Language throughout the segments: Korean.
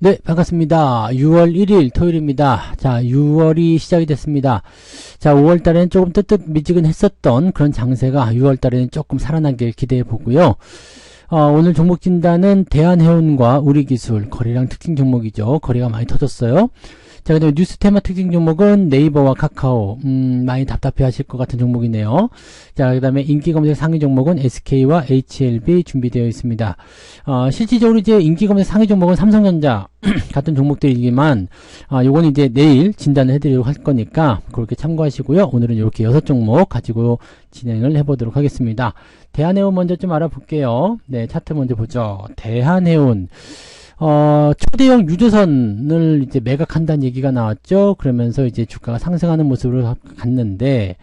네, 반갑습니다. 6월 1일 토요일입니다. 자, 6월이 시작이 됐습니다. 자, 5월달에는 조금 뜨뜻미지근했었던 그런 장세가 6월달에는 조금 살아나길 기대해 보고요. 오늘 종목 진단은 대한해운과 우리기술, 거래량 특징 종목이죠. 거래가 많이 터졌어요. 자, 그다음에 뉴스 테마 특징 종목은 네이버와 카카오, 많이 답답해 하실 것 같은 종목이네요. 자, 그 다음에 인기 검색 상위 종목은 SK와 HLB 준비되어 있습니다. 실질적으로 이제 인기 검색 상위 종목은 삼성전자 같은 종목들이지만, 요건 이제 내일 진단을 해드리도록 할 거니까, 그렇게 참고하시고요. 오늘은 이렇게 6종목 가지고 진행을 해보도록 하겠습니다. 대한해운 먼저 좀 알아볼게요. 네, 차트 먼저 보죠. 대한해운. 초대형 유조선을 이제 매각한다는 얘기가 나왔죠. 그러면서 이제 주가가 상승하는 모습으로 갔는데,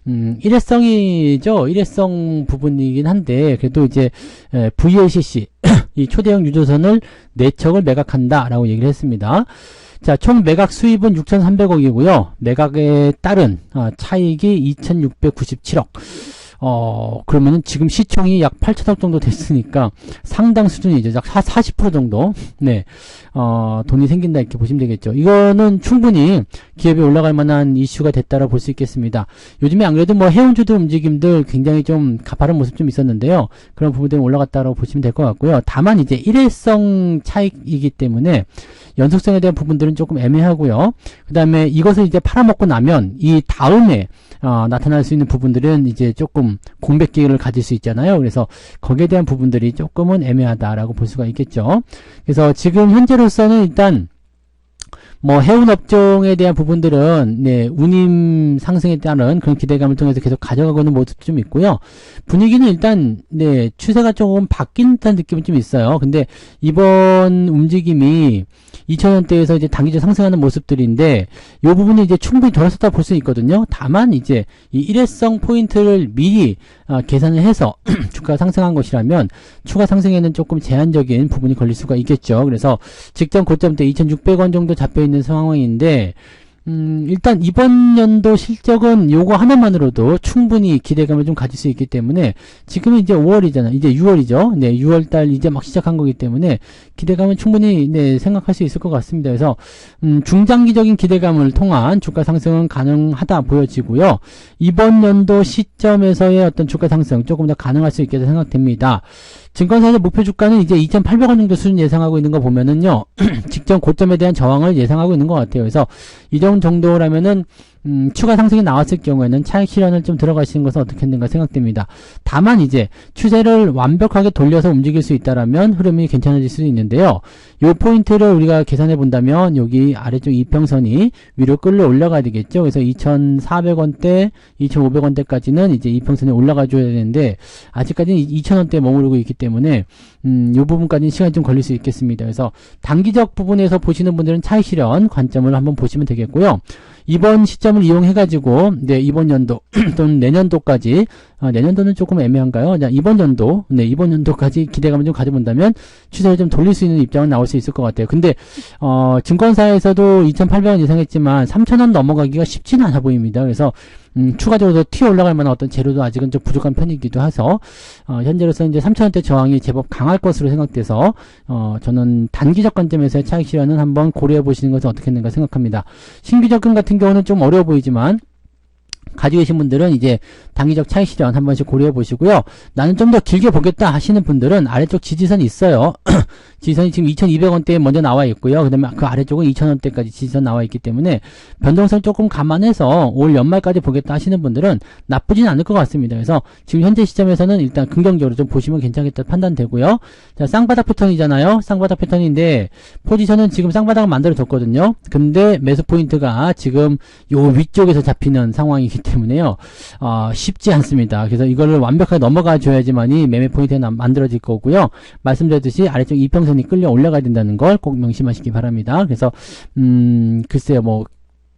일회성이죠. 일회성 부분이긴 한데, 그래도 이제, VLCC, 이 초대형 유조선을 4척을 매각한다라고 얘기를 했습니다. 자, 총 매각 수입은 6,300억이고요. 매각에 따른, 차익이 2,697억. 그러면은 지금 시총이 약 8천억 정도 됐으니까 상당 수준이죠. 약 40% 정도. 네. 돈이 생긴다 이렇게 보시면 되겠죠. 이거는 충분히 기업이 올라갈 만한 이슈가 됐다라고 볼 수 있겠습니다. 요즘에 안 그래도 뭐 해운주들 움직임들 굉장히 좀 가파른 모습 좀 있었는데요. 그런 부분들은 올라갔다라고 보시면 될 것 같고요. 다만 이제 일회성 차익이기 때문에 연속성에 대한 부분들은 조금 애매하고요. 그 다음에 이것을 이제 팔아먹고 나면 이 다음에 나타날 수 있는 부분들은 이제 조금 공백 기회를 가질 수 있잖아요. 그래서 거기에 대한 부분들이 조금은 애매하다라고 볼 수가 있겠죠. 그래서 지금 현재로서는 일단 뭐 해운 업종에 대한 부분들은 네, 운임 상승에 따른 그런 기대감을 통해서 계속 가져가고 있는 모습도 좀 있고요. 분위기는 일단 네, 추세가 조금 바뀐 듯한 느낌은 좀 있어요. 근데 이번 움직임이 2,000원대에서 이제 단기적 상승하는 모습들인데 이 부분은 이제 충분히 돌아섰다 볼 수 있거든요. 다만 이제 이 일회성 포인트를 미리 계산을 해서 주가가 상승한 것이라면 추가 상승에는 조금 제한적인 부분이 걸릴 수가 있겠죠. 그래서 직전 고점대 2,600원 정도 잡혀 있는 상황인데 일단 이번 연도 실적은 요거 하나만으로도 충분히 기대감을 좀 가질 수 있기 때문에 지금은 이제 5월이잖아. 이제 6월이죠. 네, 6월달 이제 막 시작한 거기 때문에 기대감은 충분히 네, 생각할 수 있을 것 같습니다. 그래서 중장기적인 기대감을 통한 주가 상승은 가능하다 보여지고요. 이번 연도 시점에서의 어떤 주가 상승 조금 더 가능할 수 있게 생각됩니다. 증권사에서 목표 주가는 이제 2,800원 정도 수준 예상하고 있는 거 보면은요, 직전 고점에 대한 저항을 예상하고 있는 것 같아요. 그래서 이 정도라면은, 추가 상승이 나왔을 경우에는 차익 실현을 좀 들어가시는 것은 어떻겠는가 생각됩니다. 다만 이제 추세를 완벽하게 돌려서 움직일 수 있다라면 흐름이 괜찮아질 수도 있는데요. 요 포인트를 우리가 계산해 본다면 여기 아래쪽 이평선이 위로 끌려 올라가야 되겠죠. 그래서 2,400원대, 2,500원대까지는 이제 이평선이 올라가 줘야 되는데 아직까지는 2,000원대에 머무르고 있기 때문에 요 부분까지는 시간이 좀 걸릴 수 있겠습니다. 그래서 단기적 부분에서 보시는 분들은 차익 실현 관점을 한번 보시면 되겠고요. 이번 시점을 이용해가지고, 네, 이번 연도, 또는 내년도까지, 내년도는 조금 애매한가요? 자, 이번 연도까지 기대감을 좀 가져본다면, 추세를 좀 돌릴 수 있는 입장은 나올 수 있을 것 같아요. 근데, 증권사에서도 2,800원 예상했지만, 3,000원 넘어가기가 쉽지는 않아 보입니다. 그래서, 추가적으로 더 튀어 올라갈 만한 어떤 재료도 아직은 좀 부족한 편이기도 해서, 현재로서 이제 3,000원대 저항이 제법 강할 것으로 생각돼서, 저는 단기적 관점에서의 차익 실현은 한번 고려해 보시는 것은 어떻겠는가 생각합니다. 신규 접근 같은 경우는 좀 어려워 보이지만, 가지고 계신 분들은 이제 단기적 차익 실현 한 번씩 고려해 보시고요. 나는 좀 더 길게 보겠다 하시는 분들은 아래쪽 지지선이 있어요. 지지선이 지금 2,200원대에 먼저 나와 있고요. 그 다음에 그 아래쪽은 2,000원대까지 지지선 나와 있기 때문에 변동성 조금 감안해서 올 연말까지 보겠다 하시는 분들은 나쁘진 않을 것 같습니다. 그래서 지금 현재 시점에서는 일단 긍정적으로 좀 보시면 괜찮겠다 판단되고요. 자, 쌍바닥 패턴이잖아요. 쌍바닥 패턴인데 포지션은 지금 쌍바닥을 만들어 줬거든요. 근데 매수 포인트가 지금 요 위쪽에서 잡히는 상황이기 때문에요. 쉽지 않습니다. 그래서 이거를 완벽하게 넘어가 줘야지만이 매매 포인트가 만들어질 거고요. 말씀드렸듯이 아래쪽 이평선이 끌려 올라가야 된다는 걸 꼭 명심하시기 바랍니다. 그래서 글쎄요, 뭐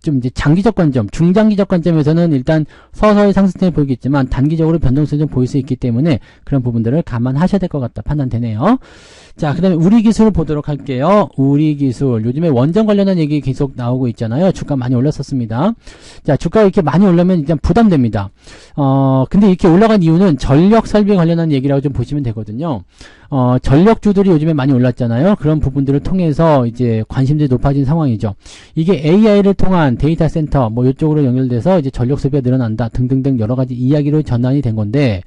좀 이제 장기적 관점, 중장기적 관점에서는 일단 서서히 상승세 보이겠지만 단기적으로 변동성이 좀 보일 수 있기 때문에 그런 부분들을 감안하셔야 될 것 같다 판단되네요. 자, 그 다음에 우리 기술 보도록 할게요. 우리 기술. 요즘에 원전 관련한 얘기 계속 나오고 있잖아요. 주가 많이 올랐었습니다. 자, 주가가 이렇게 많이 올라면 일단 부담됩니다. 근데 이렇게 올라간 이유는 전력 설비 관련한 얘기라고 좀 보시면 되거든요. 전력주들이 요즘에 많이 올랐잖아요. 그런 부분들을 통해서 이제 관심들이 높아진 상황이죠. 이게 AI를 통한 데이터 센터, 뭐 이쪽으로 연결돼서 이제 전력 소비가 늘어난다 등등등 여러 가지 이야기로 전환이 된 건데,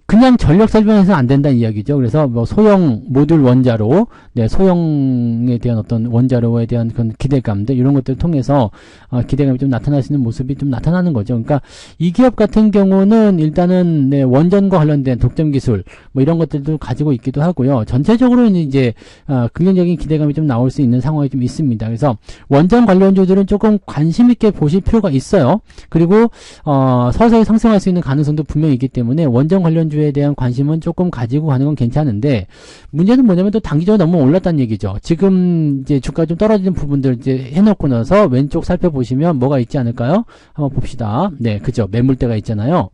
그냥 전력 설비만 해서는 안 된다는 이야기죠. 그래서 뭐 소형 모듈 원자로, 네, 소형에 대한 어떤 원자로에 대한 그런 기대감들, 이런 것들을 통해서, 기대감이 좀 나타날 수 있는 모습이 좀 나타나는 거죠. 그러니까 이 기업 같은 경우는 일단은, 네, 원전과 관련된 독점 기술, 뭐 이런 것들도 가지고 있기도 하고요. 전체적으로는 이제, 긍정적인 기대감이 좀 나올 수 있는 상황이 좀 있습니다. 그래서 원전 관련주들은 조금 관심있게 보실 필요가 있어요. 그리고, 서서히 상승할 수 있는 가능성도 분명히 있기 때문에 원전 관련주에 대한 관심은 조금 가지고 가는 건 괜찮은데, 문제는 뭐냐면 또 단기적으로 너무 올랐다는 얘기죠. 지금 이제 주가 좀 떨어지는 부분들 이제 해놓고 나서 왼쪽 살펴보시면 뭐가 있지 않을까요? 한번 봅시다. 네, 그죠. 매물대가 있잖아요.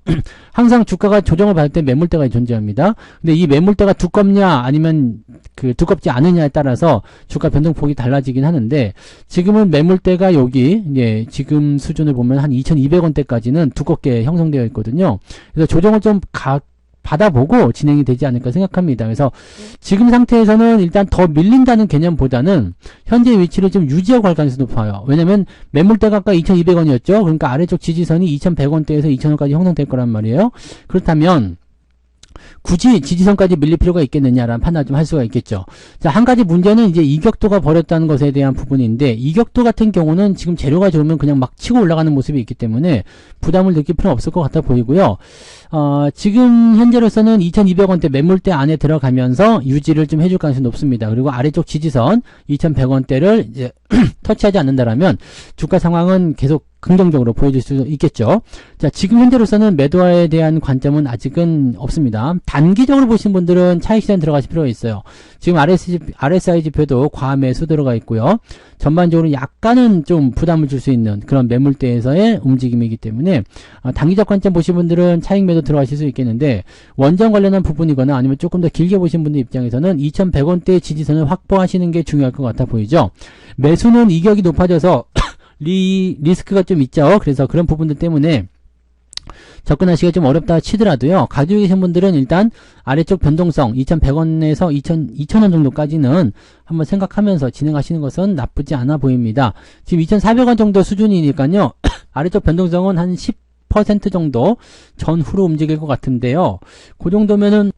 항상 주가가 조정을 받을 때 매물대가 존재합니다. 근데 이 매물대가 두껍냐 아니면 그 두껍지 않으냐에 따라서 주가 변동폭이 달라지긴 하는데, 지금은 매물대가 여기, 예, 지금 수준을 보면 한 2,200원대까지는 두껍게 형성되어 있거든요. 그래서 조정을 좀 받아보고 진행이 되지 않을까 생각합니다. 그래서 지금 상태에서는 일단 더 밀린다는 개념보다는 현재 위치를 좀 유지하고 갈 가능성이 높아요. 왜냐면 매물대가 아까 2,200원이었죠. 그러니까 아래쪽 지지선이 2,100원대에서 2,000원까지 형성될 거란 말이에요. 그렇다면 굳이 지지선까지 밀릴 필요가 있겠느냐라는 판단을 좀 할 수가 있겠죠. 자, 한 가지 문제는 이제 이격도가 벌었다는 것에 대한 부분인데, 이격도 같은 경우는 지금 재료가 좋으면 그냥 막 치고 올라가는 모습이 있기 때문에 부담을 느낄 필요는 없을 것 같아 보이고요. 지금 현재로서는 2,200원대 매물대 안에 들어가면서 유지를 좀 해줄 가능성이 높습니다. 그리고 아래쪽 지지선 2,100원대를 이제 터치하지 않는다라면 주가 상황은 계속 긍정적으로 보여줄 수 있겠죠. 자, 지금 현재로서는 매도에 대한 관점은 없습니다. 단기적으로 보신 분들은 차익 시장 들어가실 필요가 있어요. 지금 RSI 지표도 과매수 들어가 있고요. 전반적으로 약간은 좀 부담을 줄 수 있는 그런 매물대에서의 움직임이기 때문에 단기적 관점 보신 분들은 차익 매도 들어가실 수 있겠는데, 원전 관련한 부분이거나 아니면 조금 더 길게 보신 분들 입장에서는 2,100원대의 지지선을 확보하시는 게 중요할 것 같아 보이죠. 매수는 이격이 높아져서 리스크가 좀 있죠. 그래서 그런 부분들 때문에 접근하시기가 좀 어렵다 치더라도요, 가지고 계신 분들은 일단 아래쪽 변동성 2,100원에서 2,000원 정도까지는 한번 생각하면서 진행하시는 것은 나쁘지 않아 보입니다. 지금 2,400원 정도 수준이니까요, 아래쪽 변동성은 한 10% 정도 전후로 움직일 것 같은데요. 그 정도면은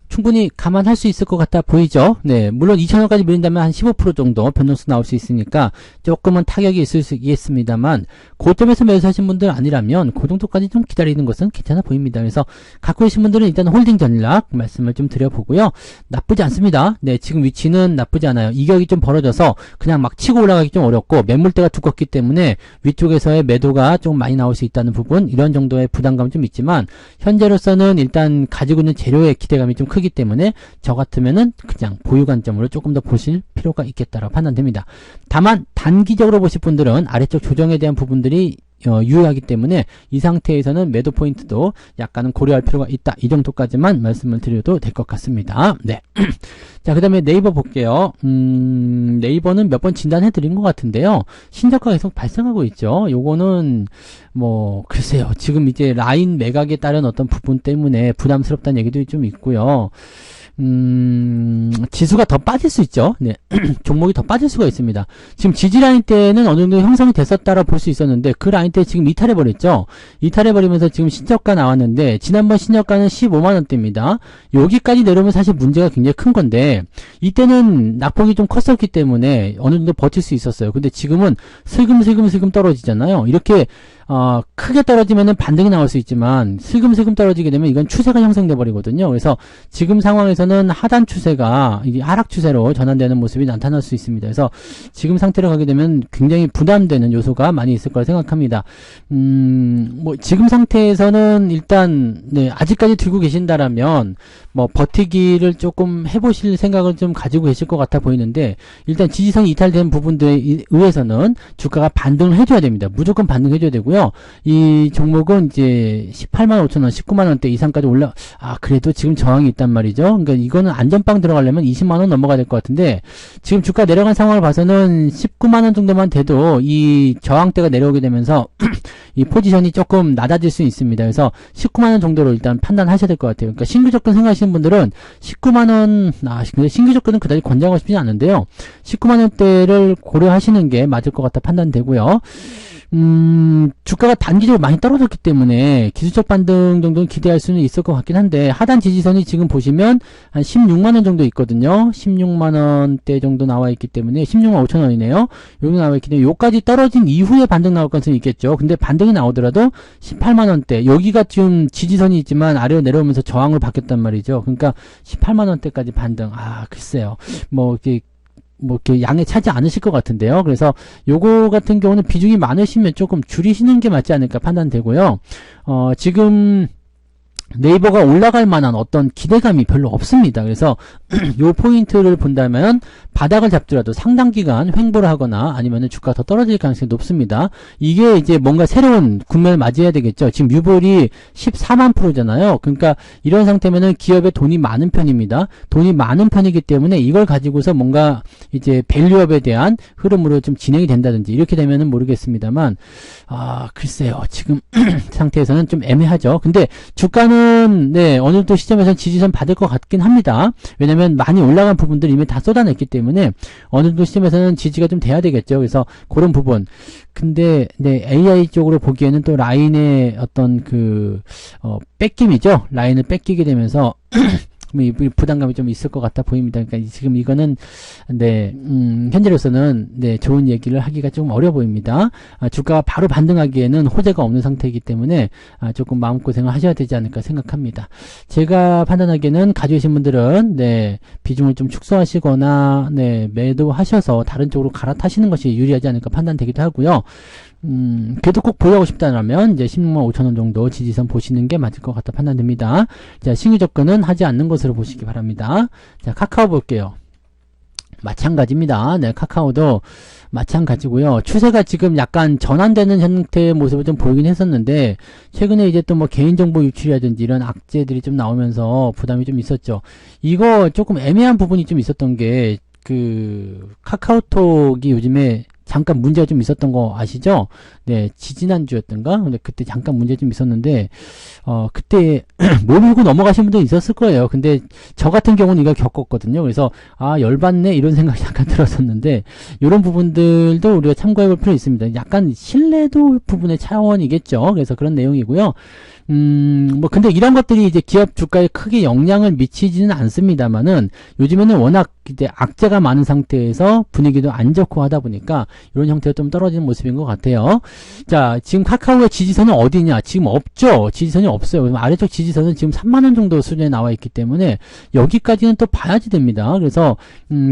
충분히 감안할 수 있을 것 같아 보이죠. 네, 물론 2,000원까지 밀린다면 한 15% 정도 변동수 나올 수 있으니까 조금은 타격이 있을 수 있겠습니다만, 고점에서 매수하신 분들 아니라면 그 정도까지 좀 기다리는 것은 괜찮아 보입니다. 그래서 갖고 계신 분들은 일단 홀딩 전략 말씀을 좀 드려보고요. 나쁘지 않습니다. 네, 지금 위치는 나쁘지 않아요. 이격이 좀 벌어져서 그냥 막 치고 올라가기 좀 어렵고, 매물대가 두껍기 때문에 위쪽에서의 매도가 좀 많이 나올 수 있다는 부분, 이런 정도의 부담감이 좀 있지만, 현재로서는 일단 가지고 있는 재료의 기대감이 좀 크기 때문에 저 같으면은 그냥 보유 관점으로 조금 더 보실 필요가 있겠다라고 판단됩니다. 다만 단기적으로 보실 분들은 아래쪽 조정에 대한 부분들이 유효하기 때문에 이 상태에서는 매도 포인트도 약간은 고려할 필요가 있다. 이 정도까지만 말씀을 드려도 될 것 같습니다. 네. 자, 그 다음에 네이버 볼게요. 네이버는 몇 번 진단해 드린 것 같은데요. 신저가 계속 발생하고 있죠. 요거는 뭐 글쎄요. 지금 이제 라인 매각에 따른 어떤 부분 때문에 부담스럽다는 얘기도 좀 있고요. 지수가 더 빠질 수 있죠. 네. 종목이 더 빠질 수가 있습니다. 지금 지지라인 때는 어느 정도 형성이 됐었다라 볼 수 있었는데, 그 라인 때 지금 이탈해버렸죠. 이탈해버리면서 지금 신저가 나왔는데, 지난번 신저가는 15만원대입니다. 여기까지 내려오면 사실 문제가 굉장히 큰 건데, 이때는 낙폭이 좀 컸었기 때문에 어느 정도 버틸 수 있었어요. 근데 지금은 슬금슬금 떨어지잖아요. 이렇게 크게 떨어지면은 반등이 나올 수 있지만 슬금슬금 떨어지게 되면 이건 추세가 형성돼 버리거든요. 그래서 지금 상황에서는 하단 추세가 이게 하락 추세로 전환되는 모습이 나타날 수 있습니다. 그래서 지금 상태로 가게 되면 굉장히 부담되는 요소가 많이 있을 거라 생각합니다. 뭐 지금 상태에서는 일단 네, 아직까지 들고 계신다라면 뭐 버티기를 조금 해보실 생각을 좀 가지고 계실 것 같아 보이는데, 일단 지지선이 이탈된 부분들에 의해서는 주가가 반등을 해줘야 됩니다. 무조건 반등해줘야 되고요. 이 종목은 이제 185,000원, 190만원대 이상까지 그래도 지금 저항이 있단 말이죠. 그러니까 이거는 안전빵 들어가려면 20만원 넘어가야 될 것 같은데, 지금 주가 내려간 상황을 봐서는 19만원 정도만 돼도 이 저항대가 내려오게 되면서 이 포지션이 조금 낮아질 수 있습니다. 그래서 19만원 정도로 일단 판단하셔야 될 것 같아요. 그러니까 신규 접근 생각하시는 분들은 19만원, 근데 신규 접근은 그다지 권장하고 싶지는 않은데요. 19만원대를 고려하시는 게 맞을 것 같다 판단되고요. 주가가 단기적으로 많이 떨어졌기 때문에 기술적 반등 정도는 기대할 수는 있을 것 같긴 한데, 하단 지지선이 지금 보시면 한 16만원 정도 있거든요. 16만원대 정도 나와 있기 때문에 16만 5천원이네요. 여기 나와 있기 때문에 요까지 떨어진 이후에 반등 나올 가능성이 있겠죠. 근데 반등이 나오더라도 18만원대, 여기가 지금 지지선이 있지만 아래로 내려오면서 저항을 받겠단 말이죠. 그러니까 18만원대까지 반등. 글쎄요. 뭐 이렇게 양에 차지 않으실 것 같은데요. 그래서 요거 같은 경우는 비중이 많으시면 조금 줄이시는 게 맞지 않을까 판단되고요. 지금 네이버가 올라갈 만한 어떤 기대감이 별로 없습니다. 그래서 요 포인트를 본다면 바닥을 잡더라도 상당 기간 횡보를 하거나 아니면은 주가가 더 떨어질 가능성이 높습니다. 이게 이제 뭔가 새로운 국면을 맞이해야 되겠죠. 지금 유볼이 14만 프로잖아요. 그러니까 이런 상태면은 기업에 돈이 많은 편입니다. 돈이 많은 편이기 때문에 이걸 가지고서 뭔가 이제 밸류업에 대한 흐름으로 좀 진행이 된다든지 이렇게 되면은 모르겠습니다만, 글쎄요. 지금 상태에서는 좀 애매하죠. 근데 주가는 네, 어느 정도 시점에서 지지선 받을 것 같긴 합니다. 왜냐면 많이 올라간 부분들 이미 다 쏟아냈기 때문에 어느 정도 시점에서는 지지가 좀 돼야 되겠죠. 그래서 그런 부분. 근데 네, AI 쪽으로 보기에는 또 라인의 어떤 뺏김이죠. 라인을 뺏기게 되면서 부담감이 좀 있을 것 같아 보입니다. 그러니까 지금 이거는 네, 현재로서는 네, 좋은 얘기를 하기가 좀 어려 보입니다. 주가가 바로 반등하기에는 호재가 없는 상태이기 때문에 조금 마음고생을 하셔야 되지 않을까 생각합니다. 제가 판단하기에는 가지고 계신 분들은 네, 비중을 좀 축소하시거나 네, 매도하셔서 다른 쪽으로 갈아타시는 것이 유리하지 않을까 판단되기도 하고요. 그래도 꼭 보유하고 싶다면 이제 16만 5천원 정도 지지선 보시는 게 맞을 것 같다 판단됩니다. 자, 신규 접근은 하지 않는 것으로 보시기 바랍니다. 자, 카카오 볼게요. 마찬가지입니다. 네, 카카오도 마찬가지고요. 추세가 지금 약간 전환되는 형태의 모습을 좀 보이긴 했었는데, 최근에 이제 또 뭐 개인정보 유출이라든지 이런 악재들이 좀 나오면서 부담이 좀 있었죠. 이거 조금 애매한 부분이 좀 있었던 게, 카카오톡이 요즘에 잠깐 문제가 좀 있었던 거 아시죠? 네, 지지난주였던가? 근데 그때 잠깐 문제 좀 있었는데, 그때 모르고 넘어가신 분도 있었을 거예요. 근데 저 같은 경우는 이걸 겪었거든요. 그래서, 열받네? 이런 생각이 약간 들었었는데, 이런 부분들도 우리가 참고해 볼 필요 있습니다. 약간 신뢰도 부분의 차원이겠죠. 그래서 그런 내용이고요. 근데 이런 것들이 이제 기업 주가에 크게 영향을 미치지는 않습니다만은, 요즘에는 워낙 이제 악재가 많은 상태에서 분위기도 안 좋고 하다 보니까 이런 형태가 좀 떨어지는 모습인 것 같아요. 자, 지금 카카오의 지지선은 어디냐? 지금 없죠? 지지선이 없어요. 아래쪽 지지선은 지금 3만원 정도 수준에 나와 있기 때문에 여기까지는 또 봐야지 됩니다. 그래서,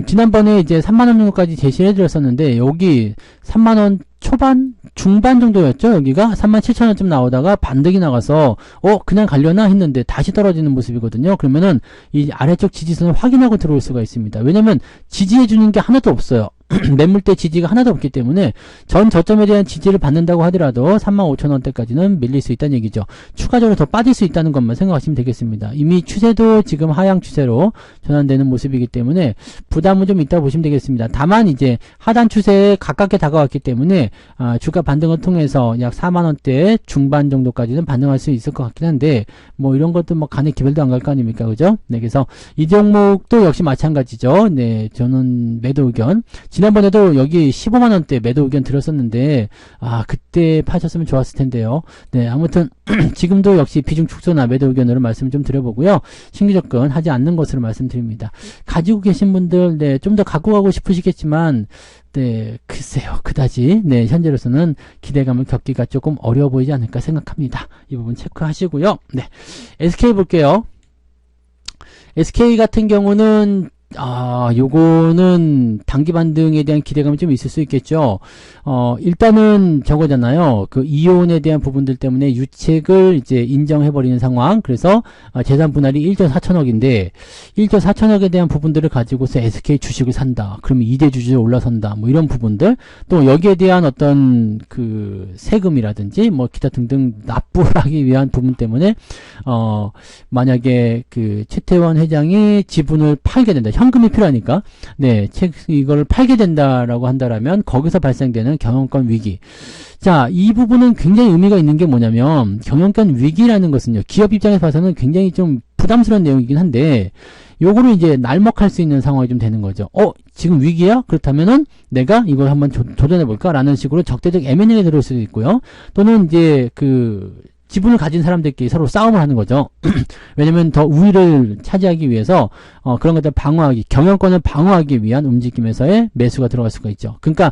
지난번에 이제 3만원 정도까지 제시를 해드렸었는데, 여기 3만원 초반? 중반 정도였죠? 여기가 37,000원쯤 나오다가 반등이 나가서 그냥 가려나 했는데 다시 떨어지는 모습이거든요. 그러면은 이 아래쪽 지지선을 확인하고 들어올 수가 있습니다. 왜냐면 지지해주는 게 하나도 없어요. 매물대 지지가 하나도 없기 때문에 전 저점에 대한 지지를 받는다고 하더라도 35,000원대까지는 밀릴 수 있다는 얘기죠. 추가적으로 더 빠질 수 있다는 것만 생각하시면 되겠습니다. 이미 추세도 지금 하향 추세로 전환되는 모습이기 때문에 부담은 좀 있다고 보시면 되겠습니다. 다만 이제 하단 추세에 가깝게 다가왔기 때문에 주가 반등을 통해서 약 4만원대 중반 정도까지는 반등할 수 있을 것 같긴 한데, 뭐 이런 것도 뭐 간에 기별도 안 갈 거 아닙니까? 그죠? 네, 그래서 이 종목도 역시 마찬가지죠. 네, 저는 매도 의견, 지난번에도 여기 15만원대 매도 의견 드렸었는데, 그때 파셨으면 좋았을 텐데요. 네, 아무튼 지금도 역시 비중 축소나 매도 의견으로 말씀 좀 드려보고요. 신규 접근 하지 않는 것으로 말씀드립니다. 가지고 계신 분들, 네, 좀 더 갖고 가고 싶으시겠지만 네, 글쎄요. 그다지, 네, 현재로서는 기대감을 겪기가 조금 어려워 보이지 않을까 생각합니다. 이 부분 체크하시고요. 네, SK 볼게요. SK 같은 경우는 요거는 단기 반등에 대한 기대감이 좀 있을 수 있겠죠. 일단은 저거잖아요. 그 이온에 대한 부분들 때문에 유책을 이제 인정해버리는 상황. 그래서 재산 분할이 1조 4천억인데 1조 4천억에 대한 부분들을 가지고서 SK 주식을 산다. 그러면 2대 주주에 올라선다. 뭐 이런 부분들. 또 여기에 대한 어떤 그 세금이라든지 뭐 기타 등등 납부를 하기 위한 부분 때문에 만약에 그 최태원 회장이 지분을 팔게 된다. 현금이 필요하니까 네, 이걸 팔게 된다라고 한다라면 거기서 발생되는 경영권 위기. 자, 이 부분은 굉장히 의미가 있는 게 뭐냐면 경영권 위기라는 것은요. 기업 입장에서 봐서는 굉장히 좀 부담스러운 내용이긴 한데 요거를 이제 날먹할 수 있는 상황이 좀 되는 거죠. 지금 위기야? 그렇다면은 내가 이걸 한번 도전해볼까? 라는 식으로 적대적 M&A에 들어올 수도 있고요. 또는 이제 지분을 가진 사람들끼리 서로 싸움을 하는 거죠. 왜냐면 더 우위를 차지하기 위해서 그런 것들 방어하기, 경영권을 방어하기 위한 움직임에서의 매수가 들어갈 수가 있죠. 그러니까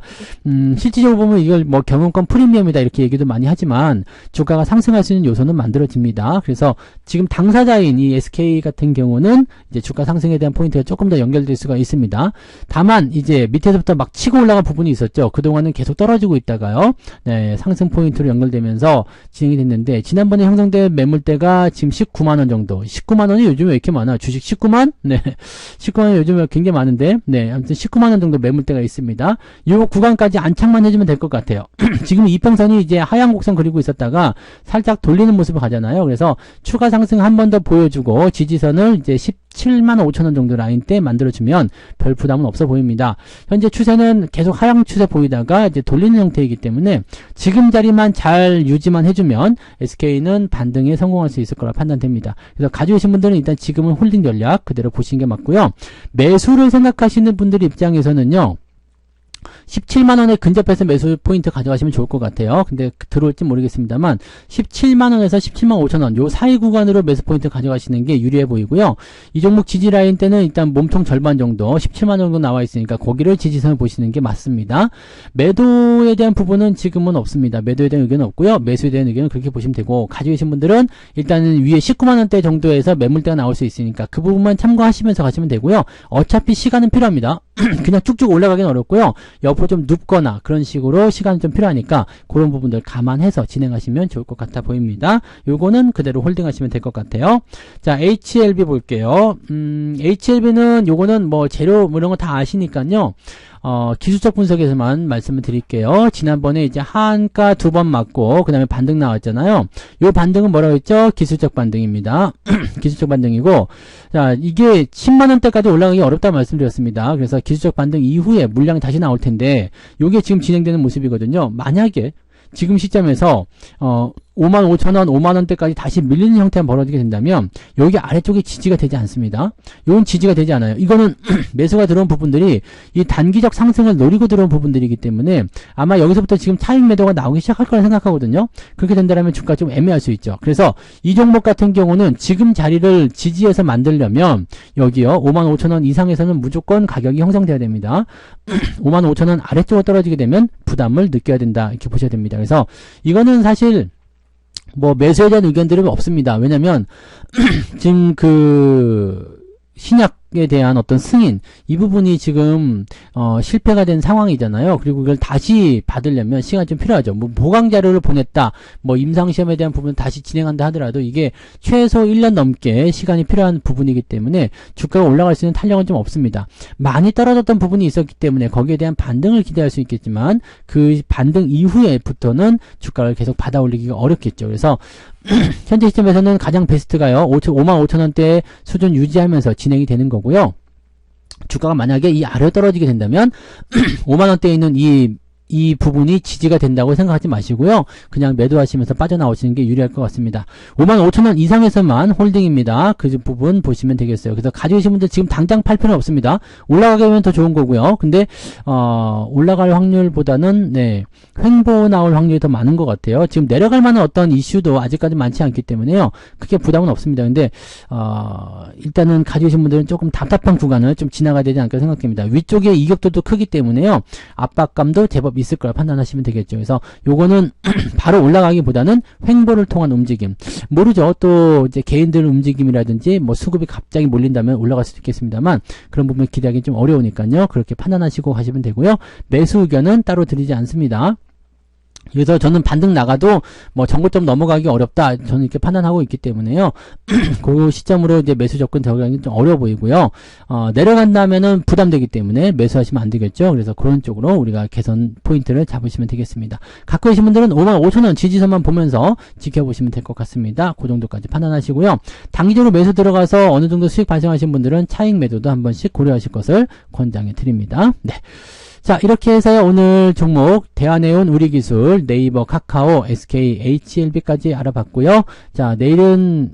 실질적으로 보면 이걸 뭐 경영권 프리미엄이다 이렇게 얘기도 많이 하지만 주가가 상승할 수 있는 요소는 만들어집니다. 그래서 지금 당사자인 이 SK 같은 경우는 이제 주가 상승에 대한 포인트가 조금 더 연결될 수가 있습니다. 다만 이제 밑에서부터 막 치고 올라간 부분이 있었죠. 그동안은 계속 떨어지고 있다가요. 네, 상승 포인트로 연결되면서 진행이 됐는데 지난번에 형성된 매물대가 지금 19만원 정도. 19만원이 요즘에 왜 이렇게 많아? 주식 19만? 네. 19만원이 요즘에 굉장히 많은데, 네. 아무튼 19만원 정도 매물대가 있습니다. 요 구간까지 안착만 해주면 될 것 같아요. 지금 이평선이 이제 하향 곡선 그리고 있었다가 살짝 돌리는 모습을 가잖아요. 그래서 추가 상승 한 번 더 보여주고 지지선을 이제 17만 5천원 정도 라인대 만들어주면 별 부담은 없어 보입니다. 현재 추세는 계속 하향 추세 보이다가 이제 돌리는 형태이기 때문에 지금 자리만 잘 유지만 해주면 SK는 반등에 성공할 수 있을 거라 판단됩니다. 그래서 가지고 계신 분들은 일단 지금은 홀딩 전략 그대로 보시는 게 맞고요. 매수를 생각하시는 분들 입장에서는요. 17만원에 근접해서 매수 포인트 가져가시면 좋을 것 같아요. 근데 들어올지 모르겠습니다만 17만원에서 17만 5천원 요 사이 구간으로 매수 포인트 가져가시는 게 유리해 보이고요. 이 종목 지지 라인 때는 일단 몸통 절반 정도 17만원 정도 나와 있으니까 거기를 지지선을 보시는 게 맞습니다. 매도에 대한 부분은 지금은 없습니다. 매도에 대한 의견은 없고요. 매수에 대한 의견은 그렇게 보시면 되고 가지고 계신 분들은 일단은 위에 19만원대 정도에서 매물대가 나올 수 있으니까 그 부분만 참고하시면서 가시면 되고요. 어차피 시간은 필요합니다. 그냥 쭉쭉 올라가기는 어렵고요. 옆으로 좀 눕거나 그런 식으로 시간이 좀 필요하니까 그런 부분들 감안해서 진행하시면 좋을 것 같아 보입니다. 요거는 그대로 홀딩하시면 될 것 같아요. 자, HLB 볼게요. HLB는 요거는 뭐 재료 뭐 이런 거 다 아시니까요. 기술적 분석에서만 말씀을 드릴게요. 지난번에 이제 한가 2번 맞고 그 다음에 반등 나왔잖아요. 요 반등은 뭐라고 했죠? 기술적 반등입니다. 기술적 반등이고 자 이게 10만원대까지 올라가기 어렵다고 말씀드렸습니다. 그래서 기술적 반등 이후에 물량이 다시 나올 텐데 요게 지금 진행되는 모습이거든요. 만약에 지금 시점에서 5만 5천원, 5만원대까지 다시 밀리는 형태가 벌어지게 된다면 여기 아래쪽에 지지가 되지 않습니다. 이건 지지가 되지 않아요. 이거는 매수가 들어온 부분들이 이 단기적 상승을 노리고 들어온 부분들이기 때문에 아마 여기서부터 지금 차익 매도가 나오기 시작할 거라 생각하거든요. 그렇게 된다면 주가 좀 애매할 수 있죠. 그래서 이 종목 같은 경우는 지금 자리를 지지해서 만들려면 여기요 5만 5천원 이상에서는 무조건 가격이 형성돼야 됩니다. 5만 5천원 아래쪽으로 떨어지게 되면 부담을 느껴야 된다 이렇게 보셔야 됩니다. 그래서 이거는 사실 뭐 매수에 대한 의견들은 없습니다. 왜냐면 지금 신약에 대한 어떤 승인 이 부분이 지금 실패가 된 상황이잖아요. 그리고 이걸 다시 받으려면 시간이 좀 필요하죠. 뭐 보강 자료를 보냈다, 뭐 임상시험에 대한 부분 다시 진행한다 하더라도 이게 최소 1년 넘게 시간이 필요한 부분이기 때문에 주가가 올라갈 수 있는 탄력은 좀 없습니다. 많이 떨어졌던 부분이 있었기 때문에 거기에 대한 반등을 기대할 수 있겠지만 그 반등 이후에부터는 주가를 계속 받아 올리기가 어렵겠죠. 그래서 현재 시점에서는 가장 베스트가요 5만 5천원대 수준 유지하면서 진행이 되는 거고요. 주가가 만약에 이 아래로 떨어지게 된다면 5만원대에 있는 이 이 부분이 지지가 된다고 생각하지 마시고요. 그냥 매도하시면서 빠져나오시는 게 유리할 것 같습니다. 55,000원 이상에서만 홀딩입니다. 그 부분 보시면 되겠어요. 그래서 가지고 계신 분들 지금 당장 팔 필요는 없습니다. 올라가게 하면 더 좋은 거고요. 근데 올라갈 확률보다는 횡보 나올 확률이 더 많은 것 같아요. 지금 내려갈 만한 어떤 이슈도 아직까지 많지 않기 때문에요. 크게 부담은 없습니다. 근데 일단은 가지고 계신 분들은 조금 답답한 구간을 좀 지나가야 되지 않을까 생각합니다. 위쪽에 이격도도 크기 때문에요. 압박감도 제법 있을 거라 판단하시면 되겠죠. 그래서 요거는 바로 올라가기보다는 횡보를 통한 움직임. 모르죠. 또 이제 개인들 움직임이라든지 뭐 수급이 갑자기 몰린다면 올라갈 수도 있겠습니다만 그런 부분 기대하기 좀 어려우니까요. 그렇게 판단하시고 가시면 되고요. 매수 의견은 따로 드리지 않습니다. 그래서 저는 반등 나가도 뭐 정고점 넘어가기 어렵다. 저는 이렇게 판단하고 있기 때문에요. 그 시점으로 이제 매수 접근 들어가기 좀 어려워 보이고요. 내려간다면은 부담되기 때문에 매수하시면 안 되겠죠. 그래서 그런 쪽으로 우리가 개선 포인트를 잡으시면 되겠습니다. 갖고 계신 분들은 55,000원 지지선만 보면서 지켜보시면 될 것 같습니다. 그 정도까지 판단하시고요. 단기적으로 매수 들어가서 어느 정도 수익 발생하신 분들은 차익 매도도 한 번씩 고려하실 것을 권장해 드립니다. 네. 자, 이렇게 해서 오늘 종목 대한해운 우리기술, 네이버, 카카오, SK, HLB까지 알아봤고요. 자, 내일은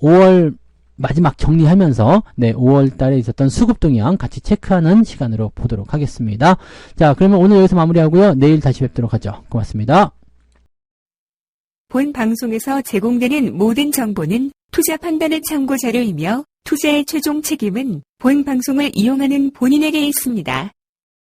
5월 마지막 정리하면서 5월 달에 있었던 수급 동향 같이 체크하는 시간으로 보도록 하겠습니다. 자, 그러면 오늘 여기서 마무리하고요. 내일 다시 뵙도록 하죠. 고맙습니다. 본 방송에서 제공되는 모든 정보는 투자 판단의 참고 자료이며 투자의 최종 책임은 본 방송을 이용하는 본인에게 있습니다.